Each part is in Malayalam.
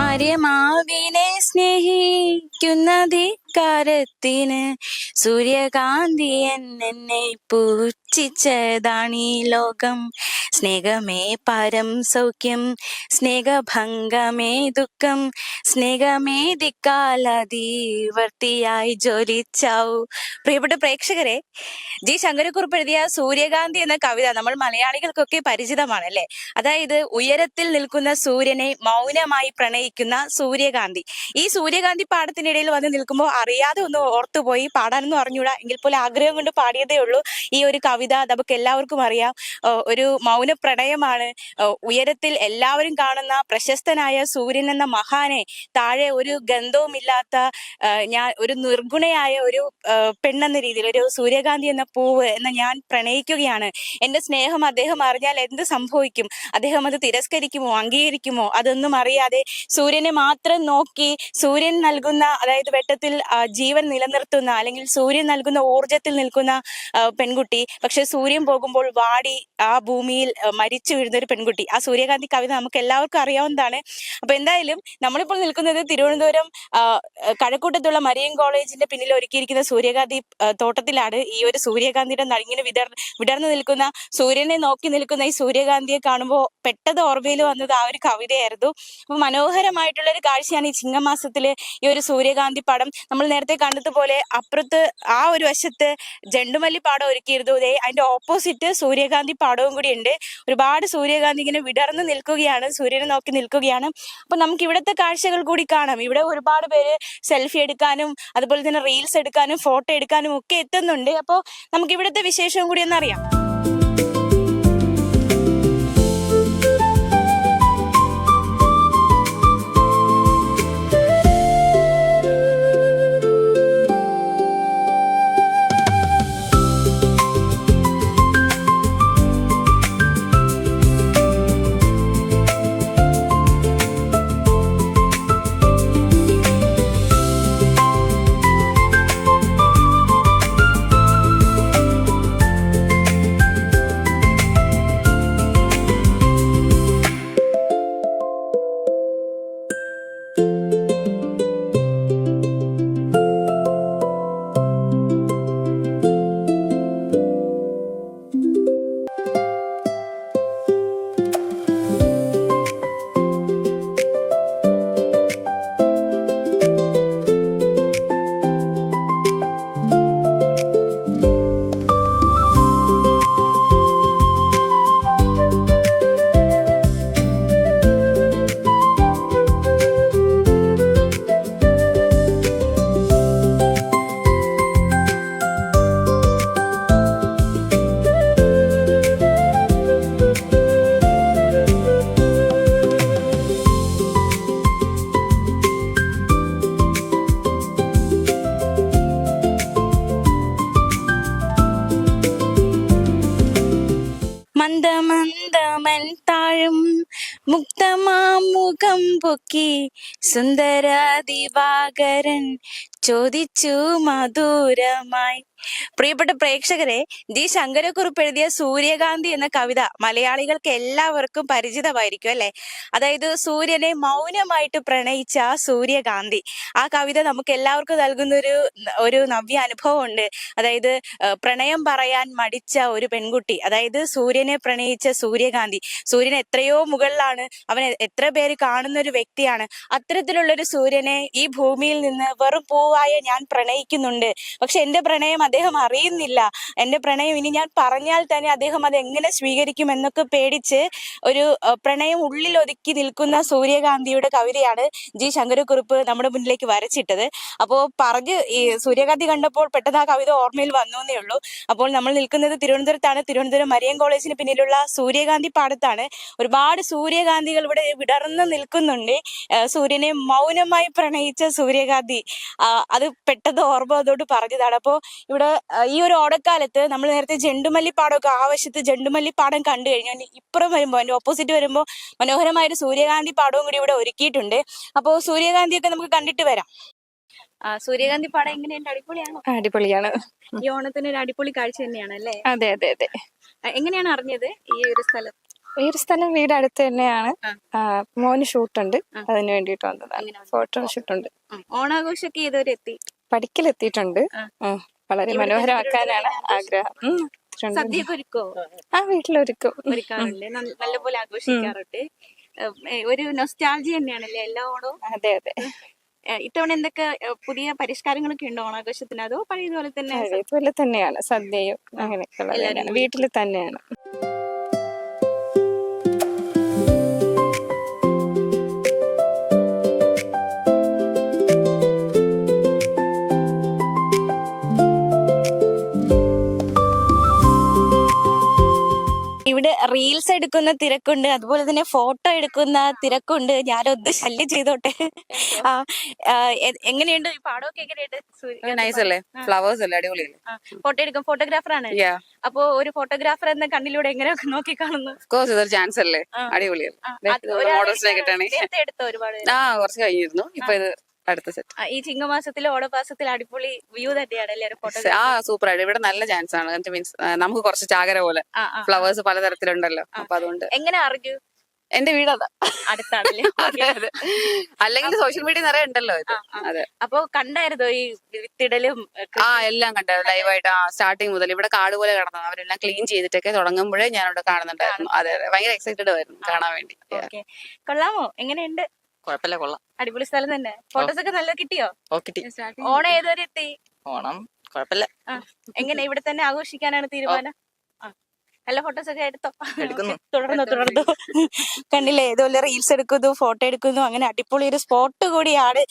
ആര്യമാവിനെ സ്നേഹിക്കുന്നധികാരത്തിന് സൂര്യകാന്തി എന്നെ പൂജിച്ചതാണീ ലോകം. സ്നേഹമേ പരം സൗഖ്യം, സ്നേഹഭംഗമേ ദുഃഖം, സ്നേഹമേ ദിക്കാലതീവർത്തിയായി ജ്വലിച്ചാവൂ. പ്രിയപ്പെട്ട പ്രേക്ഷകരെ, ജി ശങ്കരക്കുറുപ്പ് എഴുതിയ സൂര്യകാന്തി എന്ന കവിത നമ്മൾ മലയാളികൾക്കൊക്കെ പരിചിതമാണ് അല്ലെ. അതായത് ഉയരത്തിൽ നിൽക്കുന്ന സൂര്യനെ മൗനമായി പ്രണയിക്കുന്ന സൂര്യകാന്തി. ഈ സൂര്യകാന്തി പാടത്തിനിടയിൽ വന്ന് നിൽക്കുമ്പോൾ അറിയാതെ ഒന്ന് ഓർത്തുപോയി, പാടാനൊന്നും അറിഞ്ഞൂടാ, എങ്കിൽ പോലും ആഗ്രഹം കൊണ്ട് പാടിയതേ ഉള്ളൂ. ഈ ഒരു കവിത നമുക്ക് എല്ലാവർക്കും അറിയാം. ഒരു മൗന പ്രണയമാണ്. ഉയരത്തിൽ എല്ലാവരും കാണുന്ന പ്രശസ്തനായ സൂര്യൻ എന്ന മഹാനെ താഴെ ഒരു ഗന്ധവുമില്ലാത്ത ഞാൻ ഒരു നിർഗുണയായ ഒരു പെണ്ണെന്ന രീതിയിൽ, ഒരു സൂര്യകാന്തി എന്ന പൂവ് എന്ന ഞാൻ പ്രണയിക്കുകയാണ്. എന്റെ സ്നേഹം അദ്ദേഹം അറിഞ്ഞാൽ എന്ത് സംഭവിക്കും? അദ്ദേഹം അത് തിരസ്കരിക്കുമോ, അംഗീകരിക്കുമോ? അതൊന്നും അറിയാതെ സൂര്യനെ മാത്രം നോക്കി, സൂര്യൻ നൽകുന്ന, അതായത് വെട്ടത്തിൽ ജീവൻ നിലനിർത്തുന്ന, അല്ലെങ്കിൽ സൂര്യൻ നൽകുന്ന ഊർജത്തിൽ നിൽക്കുന്ന പെൺകുട്ടി. പക്ഷെ സൂര്യൻ പോകുമ്പോൾ വാടി ആ ഭൂമിയിൽ മരിച്ചു വീഴുന്ന ഒരു പെൺകുട്ടി. ആ സൂര്യകാന്തി കവിത നമുക്ക് എല്ലാവർക്കും അറിയാവുന്നതാണ്. അപ്പൊ എന്തായാലും നമ്മളിപ്പോൾ നിൽക്കുന്നത് തിരുവനന്തപുരം കഴക്കൂട്ടത്തുള്ള മരിയൻ കോളേജിന്റെ പിന്നിൽ ഒരുക്കിയിരിക്കുന്ന സൂര്യകാന്തി തോട്ടത്തിലാണ്. ഈ ഒരു സൂര്യകാന്തിയുടെ നടുങ്ങിന് വിടർന്നു നിൽക്കുന്ന, സൂര്യനെ നോക്കി നിൽക്കുന്ന ഈ സൂര്യകാന്തിയെ കാണുമ്പോൾ പെട്ടെന്ന് ഓർമ്മയിൽ വന്നത് ആ ഒരു കവിതയായിരുന്നു. അപ്പൊ മനോഹരമായിട്ടുള്ള ഒരു കാഴ്ചയാണ് ഈ ചിങ്ങമാസത്തിലെ ഈ ഒരു സൂര്യകാന്തി പടം. നമ്മൾ നേരത്തെ കണ്ടതുപോലെ അപ്പുറത്ത് ആ ഒരു വശത്ത് ജണ്ടുമല്ലി പാടം ഒരുക്കിയിരുന്നു. അതിന്റെ ഓപ്പോസിറ്റ് സൂര്യകാന്തി പാടവും കൂടി ഉണ്ട്. ഒരുപാട് സൂര്യകാന്തി ഇങ്ങനെ വിടർന്ന് നിൽക്കുകയാണ്, സൂര്യനെ നോക്കി നിൽക്കുകയാണ്. അപ്പൊ നമുക്ക് ഇവിടുത്തെ കാഴ്ചകൾ കൂടി കാണാം. ഇവിടെ ഒരുപാട് പേര് സെൽഫി എടുക്കാനും അതുപോലെ തന്നെ റീൽസ് എടുക്കാനും ഫോട്ടോ എടുക്കാനും ഒക്കെ എത്തുന്നുണ്ട്. അപ്പോൾ നമുക്ക് ഇവിടുത്തെ വിശേഷവും കൂടി ഒന്നറിയാം. മന്ദമന്ദമൻ താഴും മുക്തമാമുഖം പൊക്കി സുന്ദര ദിവാകരൻ ചോദിച്ചു മധുരമായി. പ്രിയപ്പെട്ട പ്രേക്ഷകരെ, ജി ശങ്കരക്കുറുപ്പ് എഴുതിയ സൂര്യകാന്തി എന്ന കവിത മലയാളികൾക്ക് എല്ലാവർക്കും പരിചിതമായിരിക്കും അല്ലെ. അതായത് സൂര്യനെ മൗനമായിട്ട് പ്രണയിച്ച സൂര്യകാന്തി. ആ കവിത നമുക്ക് എല്ലാവർക്കും നൽകുന്ന ഒരു നവ്യ അനുഭവം ഉണ്ട്. അതായത് പ്രണയം പറയാൻ മടിച്ച ഒരു പെൺകുട്ടി, അതായത് സൂര്യനെ പ്രണയിച്ച സൂര്യകാന്തി. സൂര്യൻ എത്രയോ മുകളിലാണ്, അവൻ എത്ര പേര് കാണുന്ന ഒരു വ്യക്തിയാണ്. അത്തരത്തിലുള്ള ഒരു സൂര്യനെ ഈ ഭൂമിയിൽ നിന്ന് വെറും പൂവ് യുവാവായ ഞാൻ പ്രണയിക്കുന്നുണ്ട്, പക്ഷെ എന്റെ പ്രണയം അദ്ദേഹം അറിയുന്നില്ല, എന്റെ പ്രണയം ഇനി ഞാൻ പറഞ്ഞാൽ തന്നെ അദ്ദേഹം അത് എങ്ങനെ സ്വീകരിക്കും എന്നൊക്കെ പേടിച്ച് ഒരു പ്രണയം ഉള്ളിൽ ഒതുക്കി നിൽക്കുന്ന സൂര്യകാന്തിയുടെ കവിതയാണ് ജി ശങ്കരക്കുറുപ്പ് നമ്മുടെ മുന്നിലേക്ക് വരച്ചിട്ടത്. അപ്പോൾ ഈ സൂര്യകാന്തി കണ്ടപ്പോൾ പെട്ടെന്ന് ആ കവിത ഓർമ്മയിൽ വന്നു എന്നേ ഉള്ളൂ. അപ്പോൾ നമ്മൾ നിൽക്കുന്നത് തിരുവനന്തപുരത്താണ്. തിരുവനന്തപുരം മരിയൻ കോളേജിന് പിന്നിലുള്ള സൂര്യകാന്തി പാടത്താണ്. ഒരുപാട് സൂര്യകാന്തികൾ ഇവിടെ വിടർന്ന് നിൽക്കുന്നുണ്ട്. സൂര്യനെ മൗനമായി പ്രണയിച്ച സൂര്യകാന്തി, അത് പെട്ടെന്ന് ഓർമ്മ വന്നോണ്ട് പറഞ്ഞതാണ്. അപ്പോൾ ഇവിടെ ഈ ഒരു ഓണക്കാലത്ത് നമ്മൾ നേരത്തെ ജെണ്ടുമല്ലിപ്പാടമൊക്കെ ആവശ്യത്ത് ജെണ്ടുമല്ലിപ്പാടം കണ്ടു കഴിഞ്ഞു. ഇപ്പുറം വരുമ്പോൾ അതിന്റെ ഓപ്പോസിറ്റ് വരുമ്പോൾ മനോഹരമായൊരു സൂര്യകാന്തി പാടവും കൂടി ഇവിടെ ഒരുക്കിയിട്ടുണ്ട്. അപ്പോൾ സൂര്യകാന്തിയൊക്കെ നമുക്ക് കണ്ടിട്ട് വരാം. സൂര്യകാന്തി പാടം എങ്ങനെയുണ്ട്? അടിപൊളിയാണോ? അടിപൊളിയാണ്. ഈ ഓണത്തിന് ഒരു അടിപൊളി കാഴ്ച തന്നെയാണ് അല്ലേ? അതെ അതെ അതെ. എങ്ങനെയാണ് അറിഞ്ഞത് ഈ ഒരു സ്ഥലം? ഈ ഒരു സ്ഥലം വീട് അടുത്ത് തന്നെയാണ്. മോന് ഷൂട്ടുണ്ട്, അതിന് വേണ്ടിട്ട് വന്നതാണ്. ഫോട്ടോ ഷൂട്ടുണ്ട്. ഓണാഘോഷമൊക്കെ ഏതുവരെ എത്തി? പഠിക്കലെത്തിയിട്ടുണ്ട്. വളരെ മനോഹരമാക്കാനാണ് ആഗ്രഹം. സദ്യയൊക്കെ ഒരുക്കോ? വീട്ടിലൊരുക്കും. ഒരുക്കാറുണ്ട്, നല്ലപോലെ ആഘോഷിക്കാറുണ്ട്. ഒരു നൊസ്റ്റാൾജി തന്നെയാണല്ലേ എല്ലാ ഓണവും? അതെ അതെ. ഇത്തവണ എന്തൊക്കെ പുതിയ പരിഷ്കാരങ്ങളൊക്കെ ഉണ്ടോ ഓണാഘോഷത്തിന്? അതോ പഴയതുപോലെ തന്നെ? അതേപോലെ തന്നെയാണ്, സദ്യയും അങ്ങനെയൊക്കെയുള്ള വീട്ടിൽ തന്നെയാണ്. ഇവിടെ റീൽസ് എടുക്കുന്ന തിരക്കുണ്ട്, അതുപോലെ തന്നെ ഫോട്ടോ എടുക്കുന്ന തിരക്കുണ്ട്. ഞാനൊന്ന് ശല്യം ചെയ്തോട്ടെ. എങ്ങനെയുണ്ട് ഈ പാടമൊക്കെ? എങ്ങനെയുണ്ട്? ഫ്ലവേഴ്സ് അല്ലേ? അടിപൊളിയല്ലേ? ഫോട്ടോ എടുക്കും. ഫോട്ടോഗ്രാഫറാണ്. അപ്പൊ ഒരു ഫോട്ടോഗ്രാഫർ എന്ന കണ്ണിലൂടെ എങ്ങനെയൊക്കെ നോക്കി കാണുന്നു? ഇതൊരു ചാൻസ് അല്ലേ? അടിപൊളിയല്ലേ? എടുത്തോ? ഒരുപാട് കുറച്ച് കഴിഞ്ഞിരുന്നു. ഇപ്പൊ ഇത് അടുത്ത സെറ്റ്. ഈ ചിങ്ങമാസത്തിലെ ഓണമാസത്തിൽ അടിപൊളി വ്യൂ തന്നെയാണ് എല്ലാവരും ഫോട്ടോ. സൂപ്പർ ആയിട്ട്. ഇവിടെ നല്ല ചാൻസ് ആണ്. മീൻസ് നമുക്ക് കുറച്ച് ചാകര പോലെ ഫ്ലവേഴ്സ് പലതരത്തിലുണ്ടല്ലോ. അപ്പൊ അതുകൊണ്ട് എങ്ങനെ അറിഞ്ഞു? എന്റെ വീട് അതാ, അടുത്താണല്ലേ? അല്ലെങ്കിൽ സോഷ്യൽ മീഡിയ നിറയെ ഉണ്ടല്ലോ ഇത്. അതെ. അപ്പൊ കണ്ടായിരുന്നോ ഈ വിത്തിടലും? എല്ലാം കണ്ടായിരുന്നു ലൈവായിട്ട്. സ്റ്റാർട്ടിങ് മുതൽ ഇവിടെ കാട് പോലെ കിടന്നത് അവരെല്ലാം ക്ലീൻ ചെയ്തിട്ടൊക്കെ തുടങ്ങുമ്പോഴേ ഞാൻ അവിടെ കാണുന്നുണ്ടായിരുന്നു. അതെ അതെ, ഭയങ്കര എക്സൈറ്റഡ് ആയിരുന്നു കാണാൻ വേണ്ടി. കൊള്ളാമോ? എങ്ങനെയുണ്ട്? കുഴപ്പമില്ല, കൊള്ളാം. അടിപൊളി സ്ഥലം തന്നെ. ഫോട്ടോസ് ഒക്കെ നല്ല കിട്ടിയോ? കിട്ടി. ഓണം ഏതുവരെ എത്തി? ഓണം കുഴപ്പമില്ല. എങ്ങനെ ഇവിടെ തന്നെ ആഘോഷിക്കാനാണ് തീരുമാനം? നല്ല ഫോട്ടോസ് ഒക്കെ എടുത്തോ? തുടർന്നു. കണ്ടില്ലേ, ഇതുപോലെ റീൽസ് എടുക്കുന്നു, ഫോട്ടോ എടുക്കുന്നു. അങ്ങനെ അടിപൊളി ഒരു സ്പോട്ട് കൂടിയാണ്.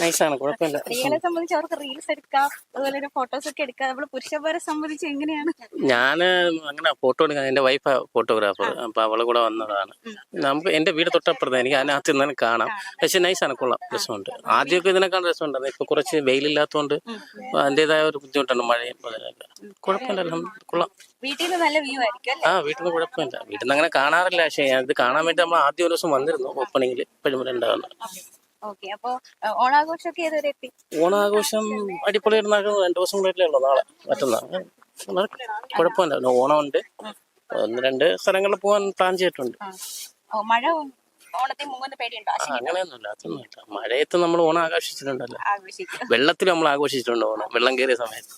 നൈസാണ്, കുഴപ്പമില്ല. സ്ത്രീകളെ സംബന്ധിച്ച് അവർക്ക് റീൽസ് എടുക്കാം, അതുപോലെ ഫോട്ടോസ് ഒക്കെ എടുക്കാം. നമ്മള് പുരുഷന്മാരെ സംബന്ധിച്ച് എങ്ങനെയാണ്? ഞാന് അങ്ങനെ ഫോട്ടോ എടുക്കാൻ, എന്റെ വൈഫ് ഫോട്ടോഗ്രാഫർ, അപ്പൊ അവള് കൂടെ വന്നതാണ്. നമുക്ക് എന്റെ വീട് തൊട്ടപ്പുറത്ത്, എനിക്ക് അതിനകത്ത് നിന്നാലും കാണാം. പക്ഷെ നൈസാണ്, കൊള്ളാം, രസമുണ്ട്. ആദ്യമൊക്കെ ഇതിനേക്കാൾ രസമുണ്ടായിരുന്നു. ഇപ്പൊ കുറച്ച് വെയിലില്ലാത്തതുകൊണ്ട് അതിന്റേതായ ഒരു ബുദ്ധിമുട്ടുണ്ട്, മഴയും കുഴപ്പമില്ല, കൊള്ളാം. വീട്ടിൽ നിന്ന് നല്ല വ്യൂ ആയിരിക്കും. വീട്ടിൽ നിന്ന് കുഴപ്പമില്ല. വീട്ടിൽ നിന്ന് അങ്ങനെ കാണാറില്ല. പക്ഷെ ഇത് കാണാൻ വേണ്ടി നമ്മൾ ആദ്യം ഒരു ദിവസം വന്നിരുന്നു ഓപ്പണിങ്ങിൽ, ഇപ്പോഴും ഉണ്ടാകുന്നു. അപ്പൊ ഓണാഘോഷമൊക്കെ ഏതുവരെ എത്തി? ഓണാഘോഷം അടിപൊളി 2 ദിവസം കൂടെ ഉള്ളൂ, നാളെ മറ്റന്നാൾ. കുഴപ്പമില്ല, ഓണമുണ്ട്. 1-2 സ്ഥലങ്ങളിൽ പോകാൻ പ്ലാൻ ചെയ്തിട്ടുണ്ട്. മഴ ഓണത്തിന് മുങ്ങുന്ന പേടിയുണ്ടോ? അങ്ങനെയൊന്നുമില്ല, അതൊന്നുമില്ല. മഴയത്ത് നമ്മൾ ഓണം ആഘോഷിച്ചിട്ടുണ്ടല്ലോ, വെള്ളത്തിൽ നമ്മൾ ആഘോഷിച്ചിട്ടുണ്ട് ഓണം, വെള്ളം കയറിയ സമയത്ത്.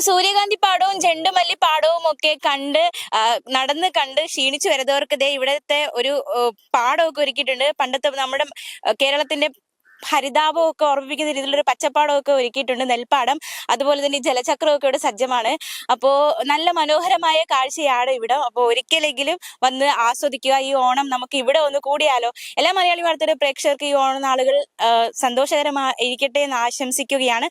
സൂര്യകാന്തി പാടവും ചെണ്ടുമല്ലി പാടവും ഒക്കെ നടന്ന് കണ്ട് ക്ഷീണിച്ചു വരുന്നവർക്ക് ദേ ഇവിടത്തെ ഒരു പാടമൊക്കെ ഒരുക്കിയിട്ടുണ്ട്. പണ്ടത്തെ നമ്മുടെ കേരളത്തിന്റെ ഹരിതാപം ഒക്കെ ഓർമ്മിപ്പിക്കുന്ന രീതിയിലൊരു പച്ചപ്പാടമൊക്കെ ഒരുക്കിയിട്ടുണ്ട്, നെൽപ്പാടം. അതുപോലെ തന്നെ ഈ ജലചക്രമൊക്കെ ഇവിടെ സജ്ജമാണ്. അപ്പോ നല്ല മനോഹരമായ കാഴ്ചയാണ് ഇവിടെ. അപ്പോൾ ഒരിക്കലെങ്കിലും വന്ന് ആസ്വദിക്കുക. ഈ ഓണം നമുക്ക് ഇവിടെ ഒന്ന് കൂടിയാലോ. എല്ലാ മലയാളി വാർത്തയുടെ പ്രേക്ഷകർക്ക് ഈ ഓണനാളുകൾ സന്തോഷകരമായിരിക്കട്ടെ എന്ന് ആശംസിക്കുകയാണ്.